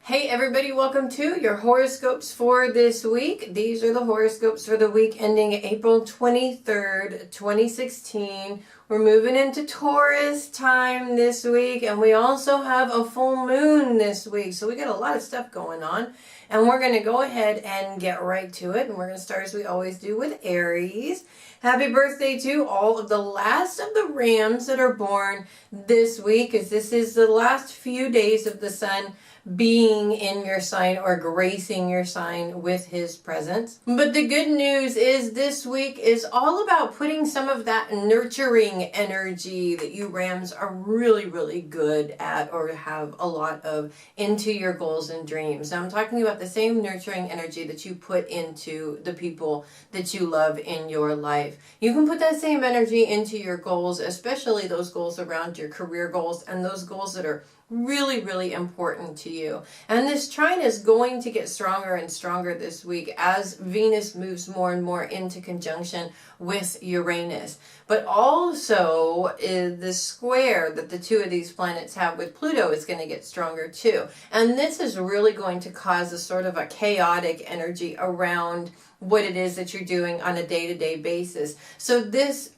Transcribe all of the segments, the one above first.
Hey everybody, welcome to your horoscopes for this week. These are the horoscopes for the week ending April 23rd, 2016. We're moving into Taurus time this week, and we also have a full moon this week. So we got a lot of stuff going on, and we're going to go ahead and get right to it. And we're going to start as we always do with Aries. Happy birthday to all of the last of the Rams that are born this week, as this is the last few days of the sun being in your sign or gracing your sign with his presence. But the good news is this week is all about putting some of that nurturing energy that you Rams are really good at or have a lot of into your goals and dreams. Now I'm talking about the same nurturing energy that you put into the people that you love in your life. You can put that same energy into your goals, especially those goals around your career goals and those goals that are really important to you. And this trine is going to get stronger and stronger this week as Venus moves more and more into conjunction with Uranus. But also the square that the two of these planets have with Pluto is going to get stronger too. And this is really going to cause a sort of a chaotic energy around what it is that you're doing on a day-to-day basis. So this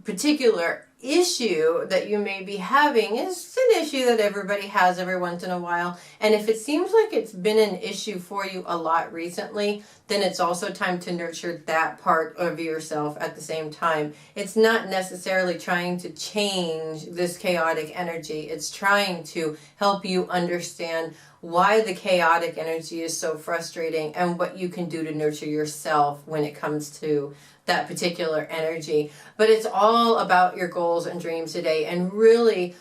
particular issue that you may be having is an issue that everybody has every once in a while, and if it seems like it's been an issue for you a lot recently, then it's also time to nurture that part of yourself at the same time. It's not necessarily trying to change this chaotic energy, it's trying to help you understand why the chaotic energy is so frustrating and what you can do to nurture yourself when it comes to that particular energy. But it's all about your goals and dreams today, and really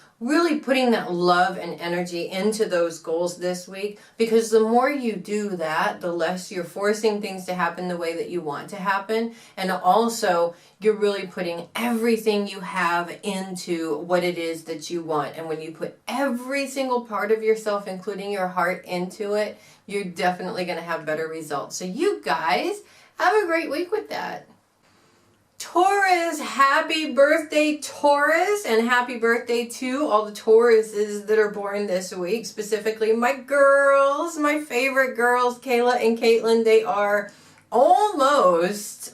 putting that love and energy into those goals this week, because the more you do that, the less you're forcing things to happen the way that you want to happen, and also you're really putting everything you have into what it is that you want. And when you put every single part of yourself, including your heart, into it, you're definitely going to have better results. So you guys have a great week with that. Taurus, happy birthday Taurus, and happy birthday to all the Tauruses that are born this week, specifically my girls, my favorite girls, Kayla and Kaitlynn. They are almost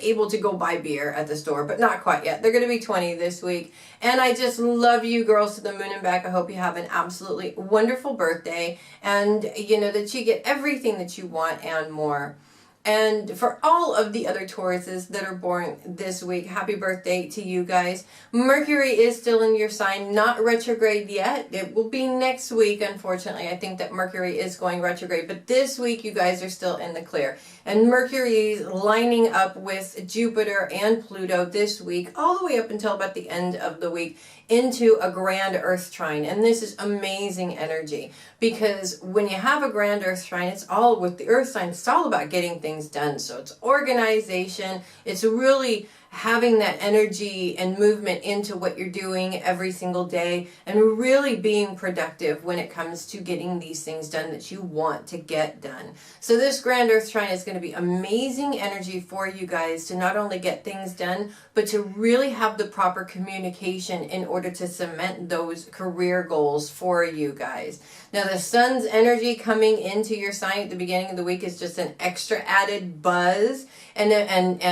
able to go buy beer at the store, but not quite yet. They're going to be 20 this week, and I just love you girls to the moon and back. I hope you have an absolutely wonderful birthday, and you know that you get everything that you want and more. And for all of the other Tauruses that are born this week, happy birthday to you guys. Mercury is still in your sign, not retrograde yet. It will be next week, unfortunately. I think that Mercury is going retrograde, but this week you guys are still in the clear. And Mercury is lining up with Jupiter and Pluto this week, all the way up until about the end of the week, into a grand Earth trine. And this is amazing energy, because when you have a grand Earth trine, it's all with the Earth sign, it's all about getting things done. So it's organization, it's really having that energy and movement into what you're doing every single day, and really being productive when it comes to getting these things done that you want to get done. So this grand Earth trine is going to be amazing energy for you guys to not only get things done, but to really have the proper communication in order to cement those career goals for you guys. Now the sun's energy coming into your sign at the beginning of the week is just an extra added buzz and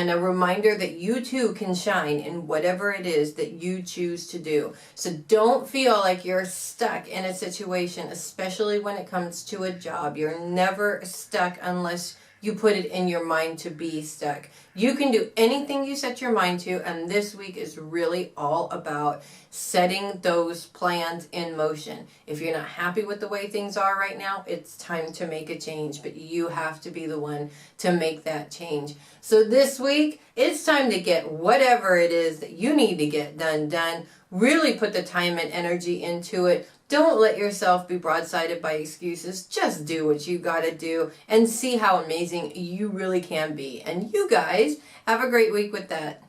a reminder that you too can shine in whatever it is that you choose to do. So don't feel like you're stuck in a situation, especially when it comes to a job. You're never stuck unless you put it in your mind to be stuck. You can do anything you set your mind to, and this week is really all about setting those plans in motion. If you're not happy with the way things are right now, it's time to make a change, but you have to be the one to make that change. So this week, it's time to get whatever it is that you need to get done. Really put the time and energy into it. Don't let yourself be broadsided by excuses. Just do what you gotta do and see how amazing you really can be. And you guys have a great week with that.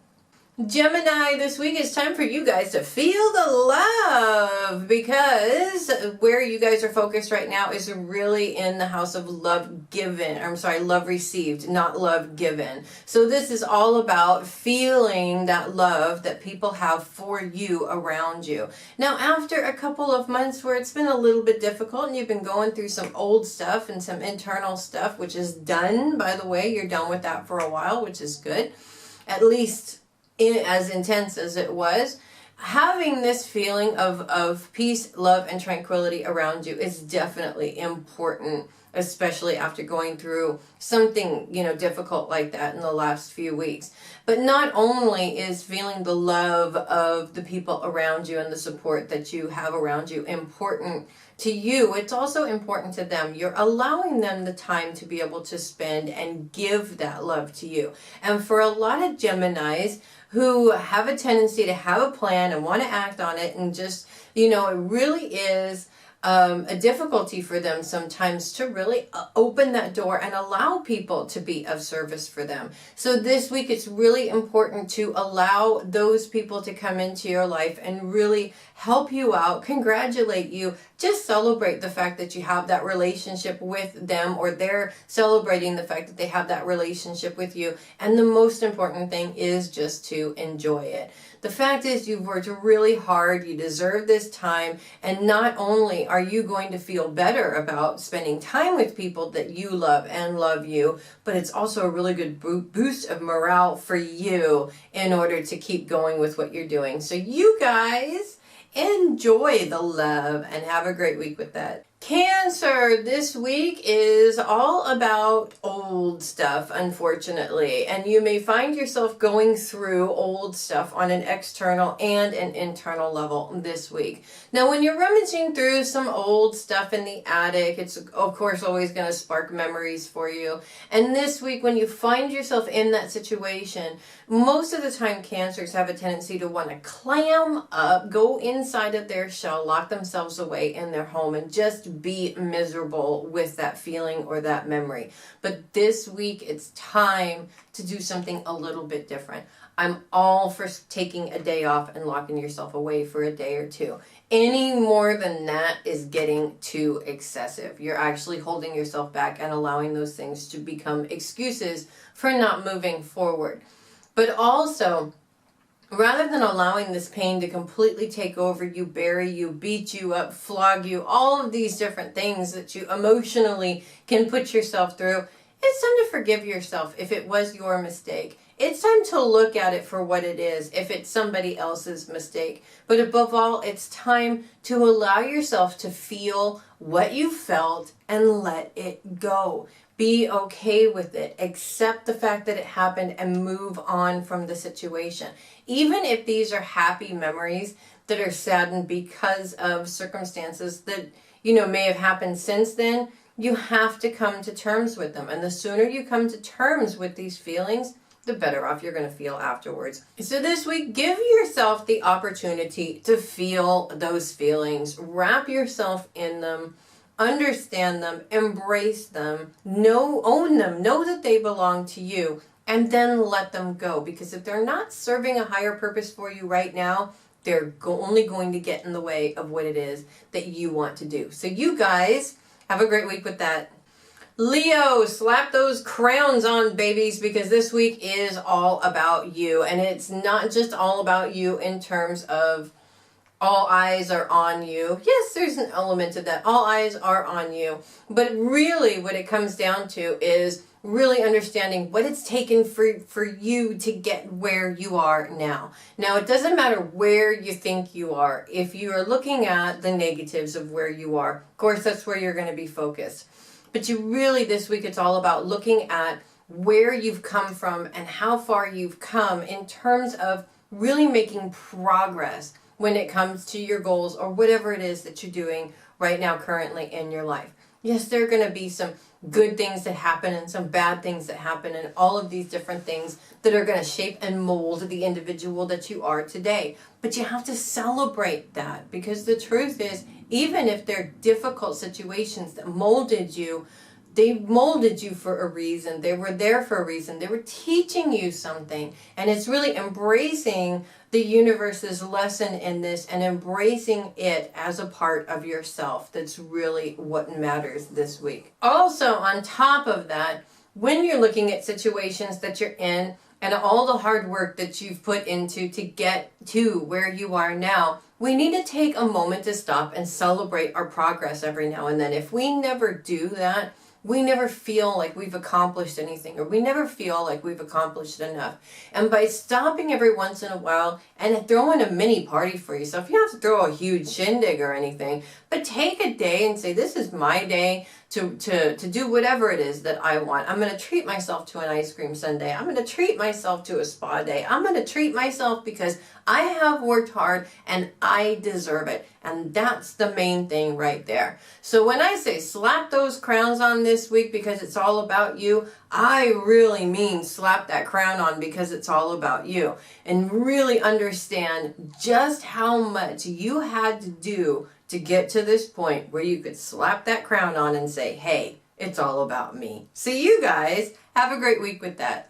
Gemini, this week it's time for you guys to feel the love, because where you guys are focused right now is really in the house of love given. I'm sorry, love received, not love given. So this is all about feeling that love that people have for you around you. Now, after a couple of months where it's been a little bit difficult and you've been going through some old stuff and some internal stuff, which is done, by the way, you're done with that for a while, which is good. At least as intense as it was, having this feeling of peace, love, and tranquility around you is definitely important, especially after going through something, difficult like that in the last few weeks. But not only is feeling the love of the people around you and the support that you have around you important to you, it's also important to them. You're allowing them the time to be able to spend and give that love to you. And for a lot of Geminis who have a tendency to have a plan and want to act on it, and just, it really is a difficulty for them sometimes to really open that door and allow people to be of service for them. So this week it's really important to allow those people to come into your life and really help you out, congratulate you, just celebrate the fact that you have that relationship with them, or they're celebrating the fact that they have that relationship with you. And the most important thing is just to enjoy it. The fact is, you've worked really hard, you deserve this time, and not only are you going to feel better about spending time with people that you love and love you, but it's also a really good boost of morale for you in order to keep going with what you're doing. So you guys, enjoy the love and have a great week with that. Cancer, this week is all about old stuff, unfortunately, and you may find yourself going through old stuff on an external and an internal level this week. Now, when you're rummaging through some old stuff in the attic, it's of course always going to spark memories for you. And this week, when you find yourself in that situation, most of the time Cancers have a tendency to want to clam up, go inside of their shell, lock themselves away in their home, and just be miserable with that feeling or that memory. But this week it's time to do something a little bit different. I'm all for taking a day off and locking yourself away for a day or two. Any more than that is getting too excessive. You're actually holding yourself back and allowing those things to become excuses for not moving forward. But also, rather than allowing this pain to completely take over you, bury you, beat you up, flog you, all of these different things that you emotionally can put yourself through, it's time to forgive yourself if it was your mistake. It's time to look at it for what it is if it's somebody else's mistake. But above all, it's time to allow yourself to feel what you felt and let it go. Be okay with it. Accept the fact that it happened and move on from the situation. Even if these are happy memories that are saddened because of circumstances that, may have happened since then, you have to come to terms with them. And the sooner you come to terms with these feelings, the better off you're going to feel afterwards. So this week, give yourself the opportunity to feel those feelings. Wrap yourself in them. Understand them, embrace them, own them, know that they belong to you, and then let them go. Because if they're not serving a higher purpose for you right now, they're only going to get in the way of what it is that you want to do. So you guys, have a great week with that. Leo, slap those crowns on, babies, because this week is all about you. And it's not just all about you in terms of all eyes are on you. Yes, there's an element of that. All eyes are on you. But really what it comes down to is really understanding what it's taken for you to get where you are now. Now, it doesn't matter where you think you are. If you are looking at the negatives of where you are, of course, that's where you're going to be focused. But you really, this week, it's all about looking at where you've come from and how far you've come in terms of really making progress when it comes to your goals or whatever it is that you're doing right now currently in your life. Yes, there are going to be some good things that happen and some bad things that happen and all of these different things that are going to shape and mold the individual that you are today. But you have to celebrate that, because the truth is, even if they're difficult situations that molded you, they molded you for a reason. They were there for a reason. They were teaching you something. And it's really embracing the universe's lesson in this and embracing it as a part of yourself. That's really what matters this week. Also, on top of that, when you're looking at situations that you're in and all the hard work that you've put into to get to where you are now, we need to take a moment to stop and celebrate our progress every now and then. If we never do that, we never feel like we've accomplished anything, or we never feel like we've accomplished enough. And by stopping every once in a while and throwing a mini party for yourself, you don't have to throw a huge shindig or anything, but take a day and say, this is my day to do whatever it is that I want. I'm going to treat myself to an ice cream sundae. I'm going to treat myself to a spa day. I'm going to treat myself because I have worked hard and I deserve it. And that's the main thing right there. So when I say slap those crowns on this week because it's all about you, I really mean slap that crown on because it's all about you. And really understand just how much you had to do to get to this point where you could slap that crown on and say, hey, it's all about me. So you guys have a great week with that.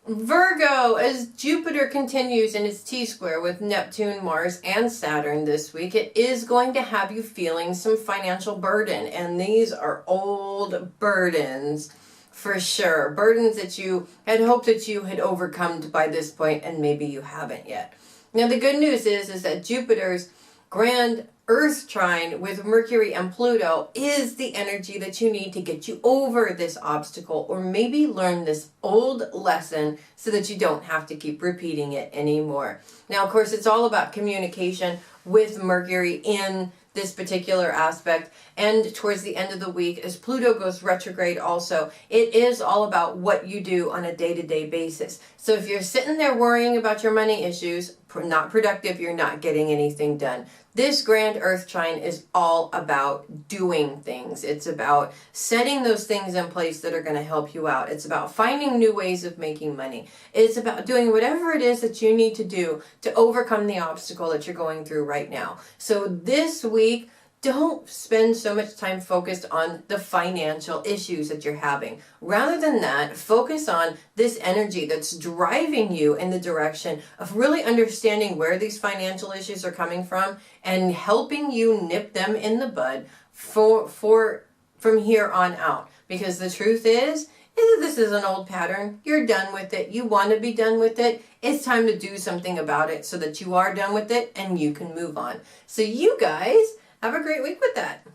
Virgo, as Jupiter continues in its T-square with Neptune, Mars, and Saturn this week, it is going to have you feeling some financial burden. And these are old burdens for sure. Burdens that you had hoped that you had overcome by this point, and maybe you haven't yet. Now, the good news is that Jupiter's grand Earth trine with Mercury and Pluto is the energy that you need to get you over this obstacle, or maybe learn this old lesson so that you don't have to keep repeating it anymore. Now, of course, it's all about communication with Mercury in this particular aspect, and towards the end of the week as Pluto goes retrograde also, it is all about what you do on a day-to-day basis. So if you're sitting there worrying about your money issues, not productive, you're not getting anything done. This grand Earth trine is all about doing things. It's about setting those things in place that are going to help you out. It's about finding new ways of making money. It's about doing whatever it is that you need to do to overcome the obstacle that you're going through right now. So this week, don't spend so much time focused on the financial issues that you're having. Rather than that, focus on this energy that's driving you in the direction of really understanding where these financial issues are coming from and helping you nip them in the bud from here on out. Because the truth is that this is an old pattern. You're done with it. You want to be done with it. It's time to do something about it so that you are done with it and you can move on. So you guys have a great week with that.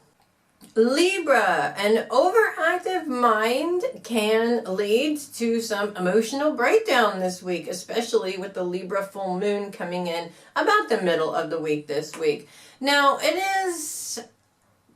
Libra, an overactive mind can lead to some emotional breakdown this week, especially with the Libra full moon coming in about the middle of the week this week. Now, it is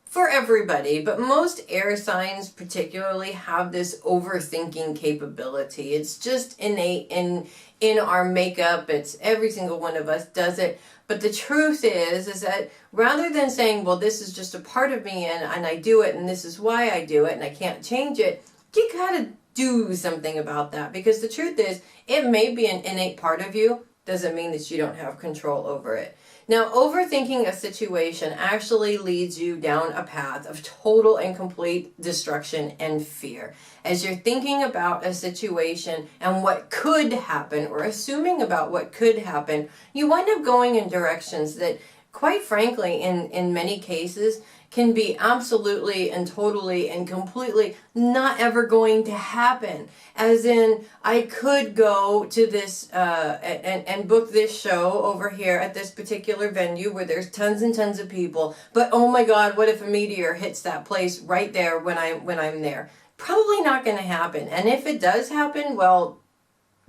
for everybody, but most air signs particularly have this overthinking capability. It's just innate in our makeup. It's every single one of us does it. But the truth is that rather than saying, well, this is just a part of me and I do it and this is why I do it and I can't change it, you gotta do something about that. Because the truth is, it may be an innate part of you, doesn't mean that you don't have control over it. Now, overthinking a situation actually leads you down a path of total and complete destruction and fear. As you're thinking about a situation and what could happen, or assuming about what could happen, you wind up going in directions that, quite frankly, in many cases, can be absolutely and totally and completely not ever going to happen. As in, I could go to this and book this show over here at this particular venue where there's tons and tons of people, but oh my God, what if a meteor hits that place right there when I'm there? Probably not going to happen. And if it does happen, well,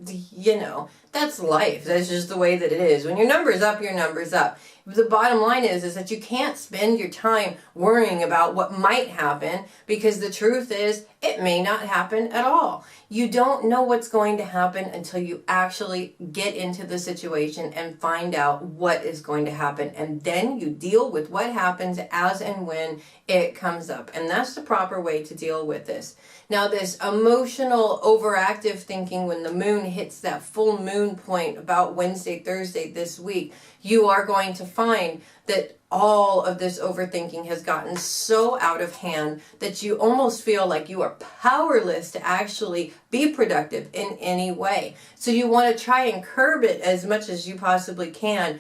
you know, that's life. That's just the way that it is. When your number's up, your number's up. The bottom line is that you can't spend your time worrying about what might happen, because the truth is it may not happen at all. You don't know what's going to happen until you actually get into the situation and find out what is going to happen. And then you deal with what happens as and when it comes up. And that's the proper way to deal with this. Now, this emotional, overactive thinking, when the moon hits that full moon point about Wednesday, Thursday this week, you are going to find that all of this overthinking has gotten so out of hand that you almost feel like you are powerless to actually be productive in any way. So you want to try and curb it as much as you possibly can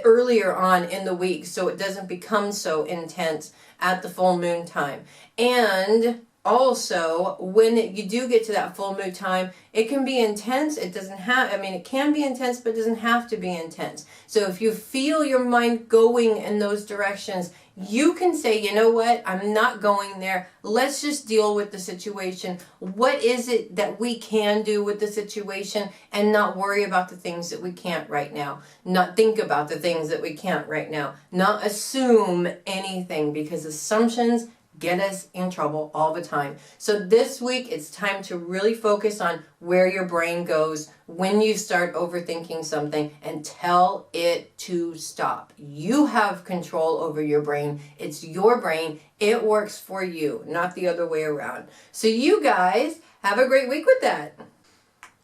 earlier on in the week so it doesn't become so intense at the full moon time. And also, when you do get to that full moon time, it can be intense. It doesn't have, I mean, it can be intense, but it doesn't have to be intense. So if you feel your mind going in those directions, you can say, you know what, I'm not going there. Let's just deal with the situation. What is it that we can do with the situation and not worry about the things that we can't right now? Not think about the things that we can't right now. Not assume anything, because assumptions get us in trouble all the time. So this week, it's time to really focus on where your brain goes when you start overthinking something and tell it to stop. You have control over your brain. It's your brain. It works for you, not the other way around. So you guys have a great week with that.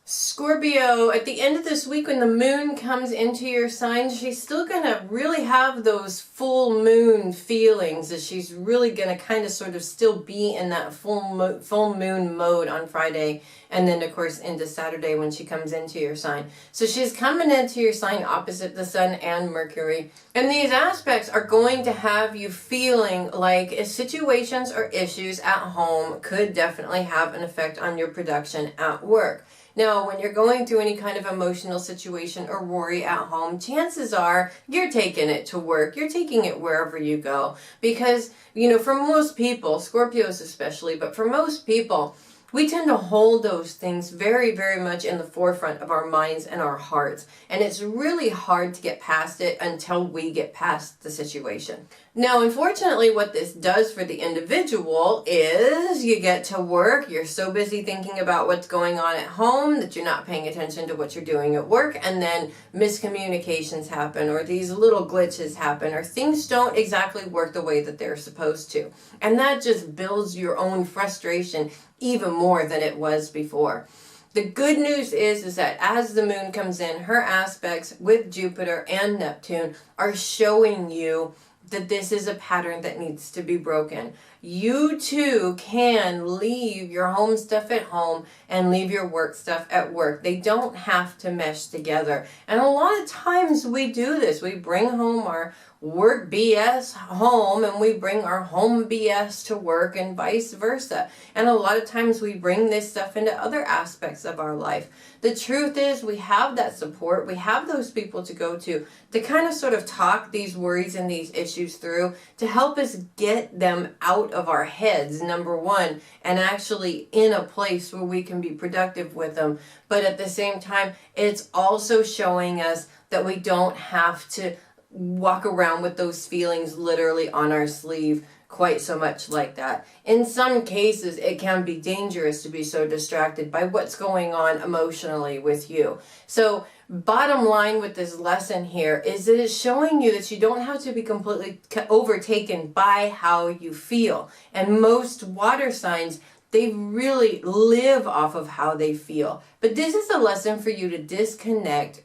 Scorpio, at the end of this week when the moon comes into your sign, she's still going to really have those full moon feelings, that she's really going to kind of sort of still be in that full moon mode on Friday, and then of course into Saturday when she comes into your sign. So she's coming into your sign opposite the sun and Mercury, and these aspects are going to have you feeling like situations or issues at home could definitely have an effect on your production at work. Now, when you're going through any kind of emotional situation or worry at home, chances are you're taking it to work. You're taking it wherever you go. Because, you know, for most people, Scorpios especially, but for most people, we tend to hold those things very, very much in the forefront of our minds and our hearts. And it's really hard to get past it until we get past the situation. Now, unfortunately, what this does for the individual is you get to work, you're so busy thinking about what's going on at home that you're not paying attention to what you're doing at work, and then miscommunications happen, or these little glitches happen, or things don't exactly work the way that they're supposed to. And that just builds your own frustration even more than it was before. The good news is that as the moon comes in, her aspects with Jupiter and Neptune are showing you that this is a pattern that needs to be broken. You too can leave your home stuff at home and leave your work stuff at work. They don't have to mesh together. And a lot of times we do this. We bring home our work BS home and we bring our home BS to work and vice versa. And a lot of times we bring this stuff into other aspects of our life. The truth is we have that support. We have those people to go to kind of sort of talk these worries and these issues through, to help us get them out of our heads, number one, and actually in a place where we can be productive with them. But at the same time, it's also showing us that we don't have to walk around with those feelings literally on our sleeve quite so much like that. In some cases, it can be dangerous to be so distracted by what's going on emotionally with you. So bottom line with this lesson here is that it's showing you that you don't have to be completely overtaken by how you feel. And most water signs, they really live off of how they feel. But this is a lesson for you to disconnect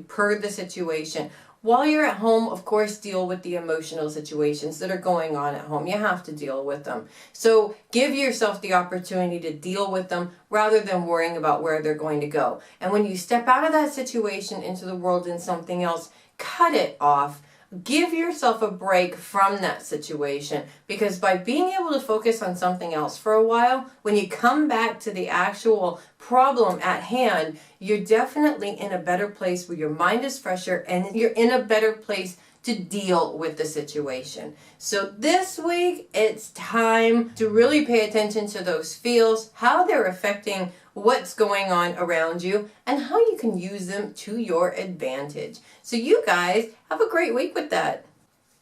per the situation. While you're at home, of course, deal with the emotional situations that are going on at home. You have to deal with them. So give yourself the opportunity to deal with them rather than worrying about where they're going to go. And when you step out of that situation into the world in something else, cut it off. Give yourself a break from that situation, because by being able to focus on something else for a while, when you come back to the actual problem at hand, you're definitely in a better place where your mind is fresher and you're in a better place to deal with the situation. So this week, it's time to really pay attention to those feels, how they're affecting what's going on around you, and how you can use them to your advantage. So you guys have a great week with that.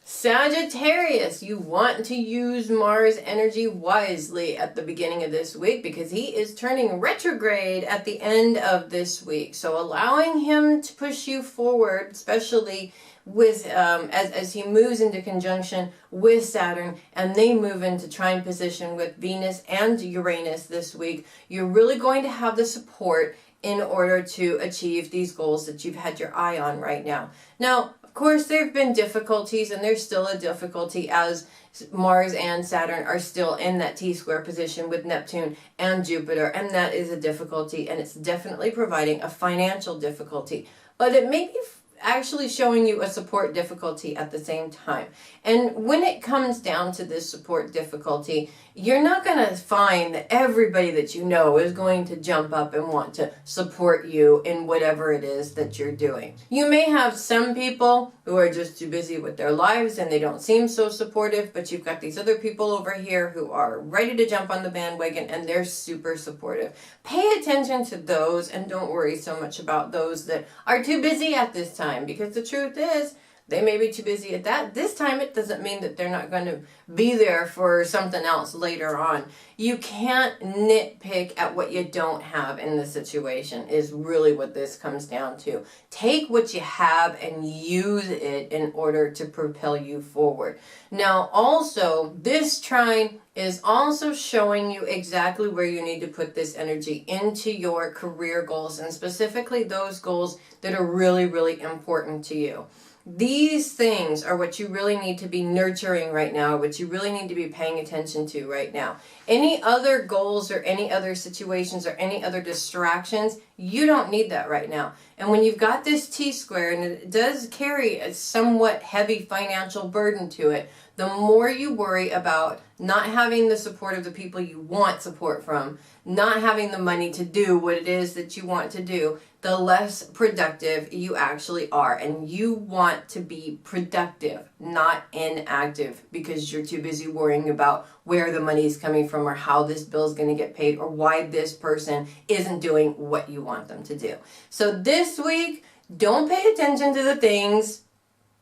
Sagittarius, you want to use Mars energy wisely at the beginning of this week, because he is turning retrograde at the end of this week. So allowing him to push you forward, especially with as he moves into conjunction with Saturn, and they move into trine position with Venus and Uranus this week, you're really going to have the support in order to achieve these goals that you've had your eye on right now. Now, of course, there have been difficulties, and there's still a difficulty as Mars and Saturn are still in that T-square position with Neptune and Jupiter, and that is a difficulty, and it's definitely providing a financial difficulty. But it may be actually showing you a support difficulty at the same time. And when it comes down to this support difficulty, you're not going to find that everybody that you know is going to jump up and want to support you in whatever it is that you're doing. You may have some people who are just too busy with their lives and they don't seem so supportive, but you've got these other people over here who are ready to jump on the bandwagon and they're super supportive. Pay attention to those and don't worry so much about those that are too busy at this time, because the truth is, they may be too busy at that. This time, it doesn't mean that they're not going to be there for something else later on. You can't nitpick at what you don't have in the situation is really what this comes down to. Take what you have and use it in order to propel you forward. Now, also, this trine is also showing you exactly where you need to put this energy into your career goals, and specifically those goals that are really, really important to you. These things are what you really need to be nurturing right now, what you really need to be paying attention to right now. Any other goals or any other situations or any other distractions, you don't need that right now. And when you've got this T-square, and it does carry a somewhat heavy financial burden to it, the more you worry about not having the support of the people you want support from, not having the money to do what it is that you want to do, the less productive you actually are. And you want to be productive, not inactive, because you're too busy worrying about where the money is coming from or how this bill is going to get paid or why this person isn't doing what you want them to do. So this week, don't pay attention to the things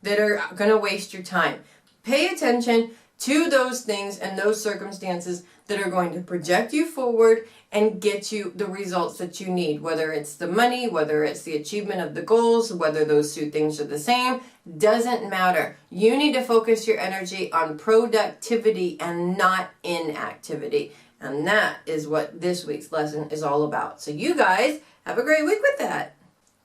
that are going to waste your time. Pay attention to those things and those circumstances that are going to project you forward and get you the results that you need, whether it's the money, whether it's the achievement of the goals, whether those two things are the same, doesn't matter. You need to focus your energy on productivity and not inactivity. And that is what this week's lesson is all about. So you guys have a great week with that.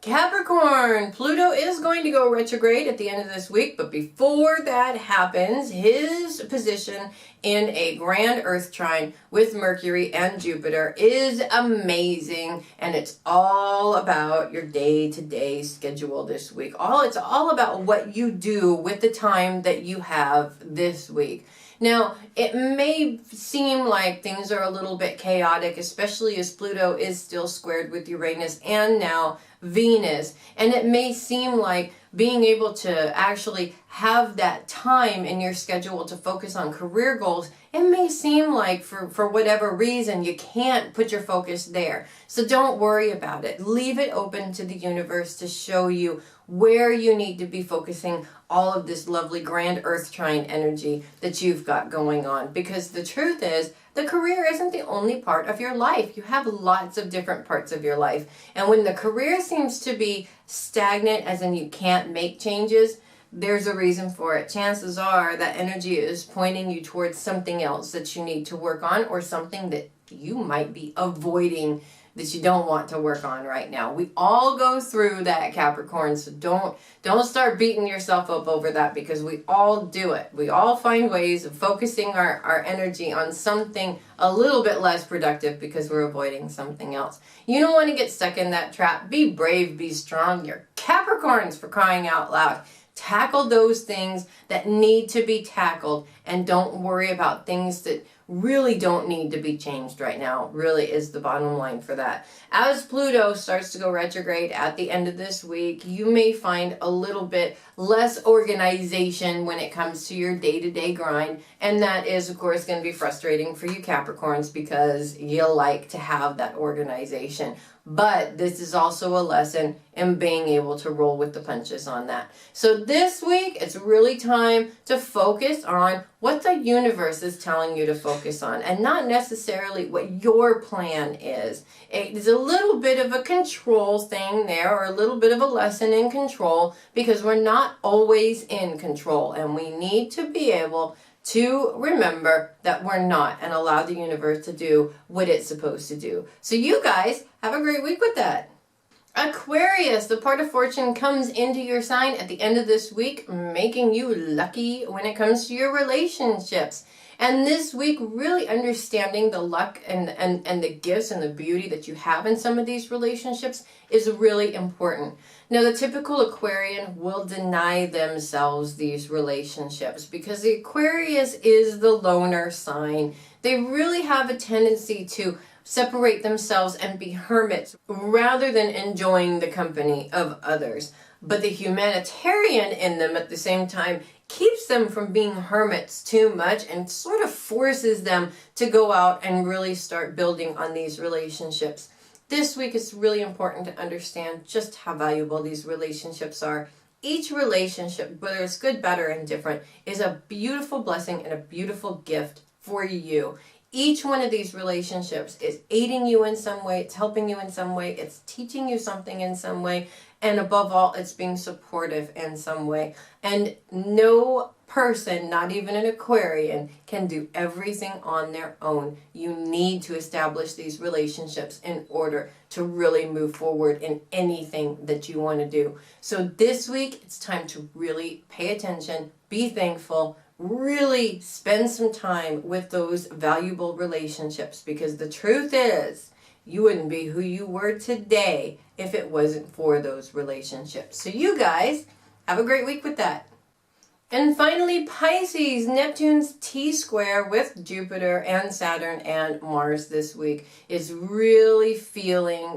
Capricorn, Pluto is going to go retrograde at the end of this week, but before that happens, his position in a grand Earth trine with Mercury and Jupiter is amazing, and it's all about your day-to-day schedule this week. It's all about what you do with the time that you have this week. Now, it may seem like things are a little bit chaotic, especially as Pluto is still squared with Uranus and now Venus. And it may seem like being able to actually have that time in your schedule to focus on career goals, it may seem like for whatever reason you can't put your focus there. So don't worry about it. Leave it open to the universe to show you where you need to be focusing all of this lovely grand Earth trine energy that you've got going on. Because the truth is, the career isn't the only part of your life. You have lots of different parts of your life. And when the career seems to be stagnant, as in you can't make changes, there's a reason for it. Chances are that energy is pointing you towards something else that you need to work on, or something that you might be avoiding that you don't want to work on right now. We all go through that, Capricorn, so don't start beating yourself up over that, because we all do it. We all find ways of focusing our energy on something a little bit less productive because we're avoiding something else. You don't want to get stuck in that trap. Be brave, be strong. You're Capricorns, for crying out loud. Tackle those things that need to be tackled, and don't worry about things that really don't need to be changed right now, really is the bottom line for that. As Pluto starts to go retrograde at the end of this week, you may find a little bit less organization when it comes to your day-to-day grind, and that is, of course, going to be frustrating for you Capricorns, because you like to have that organization. But this is also a lesson in being able to roll with the punches on that. So this week, it's really time to focus on what the universe is telling you to focus on, and not necessarily what your plan is. It's a little bit of a control thing there, or a little bit of a lesson in control, because we're not always in control, and we need to be able to remember that we're not, and allow the universe to do what it's supposed to do. So you guys have a great week with that. Aquarius, the part of fortune comes into your sign at the end of this week, making you lucky when it comes to your relationships. And this week, really understanding the luck and the gifts and the beauty that you have in some of these relationships is really important. Now, the typical Aquarian will deny themselves these relationships because the Aquarius is the loner sign. They really have a tendency to separate themselves and be hermits rather than enjoying the company of others. But the humanitarian in them at the same time keeps them from being hermits too much and sort of forces them to go out and really start building on these relationships. This week it's really important to understand just how valuable these relationships are. Each relationship, whether it's good, bad, or indifferent, is a beautiful blessing and a beautiful gift for you. Each one of these relationships is aiding you in some way, it's helping you in some way, it's teaching you something in some way, and above all, it's being supportive in some way. And no person, not even an Aquarian, can do everything on their own. You need to establish these relationships in order to really move forward in anything that you want to do. So this week, it's time to really pay attention, be thankful, really spend some time with those valuable relationships, because the truth is you wouldn't be who you were today if it wasn't for those relationships. So you guys have a great week with that. And finally, Pisces, Neptune's T-square with Jupiter and Saturn and Mars this week is really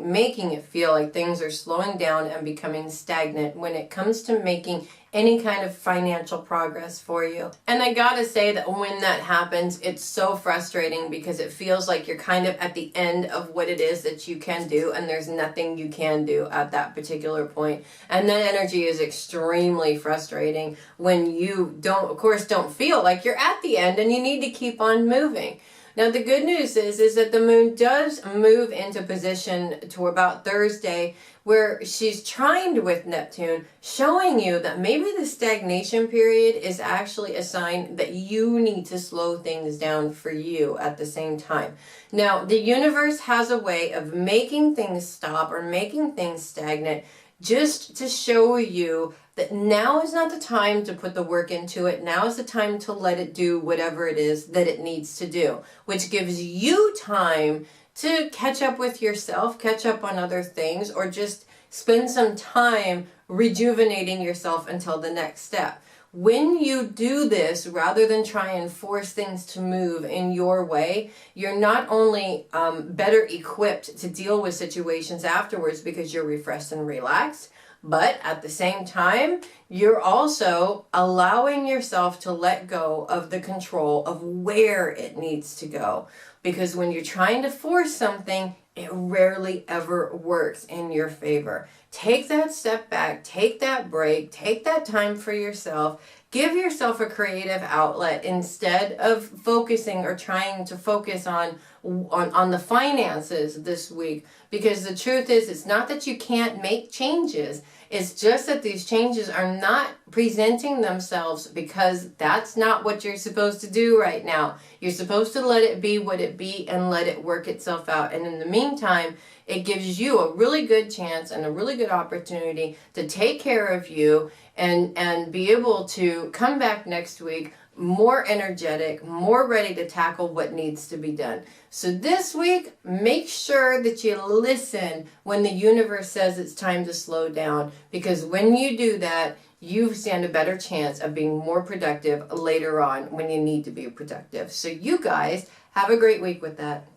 making it feel like things are slowing down and becoming stagnant when it comes to making any kind of financial progress for you. And I gotta say that when that happens, it's so frustrating because it feels like you're kind of at the end of what it is that you can do, and there's nothing you can do at that particular point. And that energy is extremely frustrating when you don't feel like you're at the end and you need to keep on moving. Now, the good news is that the moon does move into position to about Thursday, where she's trined with Neptune, showing you that maybe the stagnation period is actually a sign that you need to slow things down for you at the same time. Now, the universe has a way of making things stop or making things stagnant just to show you that now is not the time to put the work into it. Now is the time to let it do whatever it is that it needs to do, which gives you time to catch up with yourself, catch up on other things, or just spend some time rejuvenating yourself until the next step. When you do this, rather than try and force things to move in your way, you're not only better equipped to deal with situations afterwards because you're refreshed and relaxed, but at the same time, you're also allowing yourself to let go of the control of where it needs to go. Because when you're trying to force something, it rarely ever works in your favor. Take that step back, take that break, take that time for yourself. Give yourself a creative outlet instead of focusing or trying to focus on the finances this week. Because the truth is, it's not that you can't make changes. It's just that these changes are not presenting themselves because that's not what you're supposed to do right now. You're supposed to let it be what it be and let it work itself out. And in the meantime, it gives you a really good chance and a really good opportunity to take care of you and be able to come back next week more energetic, more ready to tackle what needs to be done. So this week, make sure that you listen when the universe says it's time to slow down, because when you do that, you stand a better chance of being more productive later on when you need to be productive. So you guys have a great week with that.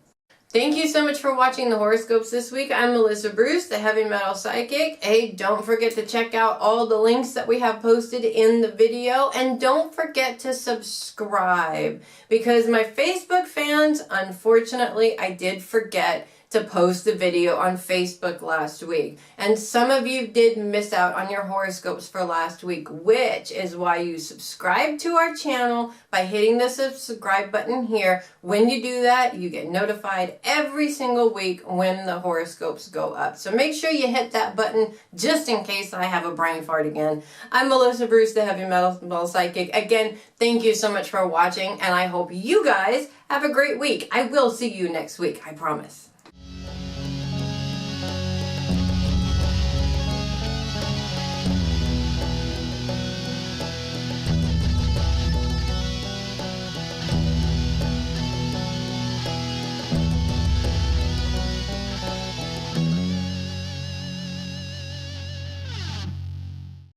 Thank you so much for watching the horoscopes this week. I'm Melissa Bruce, the Heavy Metal Psychic. Hey, don't forget to check out all the links that we have posted in the video. And don't forget to subscribe, because my Facebook fans, unfortunately, I did forget to post the video on Facebook last week. And some of you did miss out on your horoscopes for last week, which is why you subscribe to our channel by hitting the subscribe button here. When you do that, you get notified every single week when the horoscopes go up. So make sure you hit that button just in case I have a brain fart again. I'm Melissa Bruce, the Heavy Metal Psychic. Again, thank you so much for watching, and I hope you guys have a great week. I will see you next week, I promise.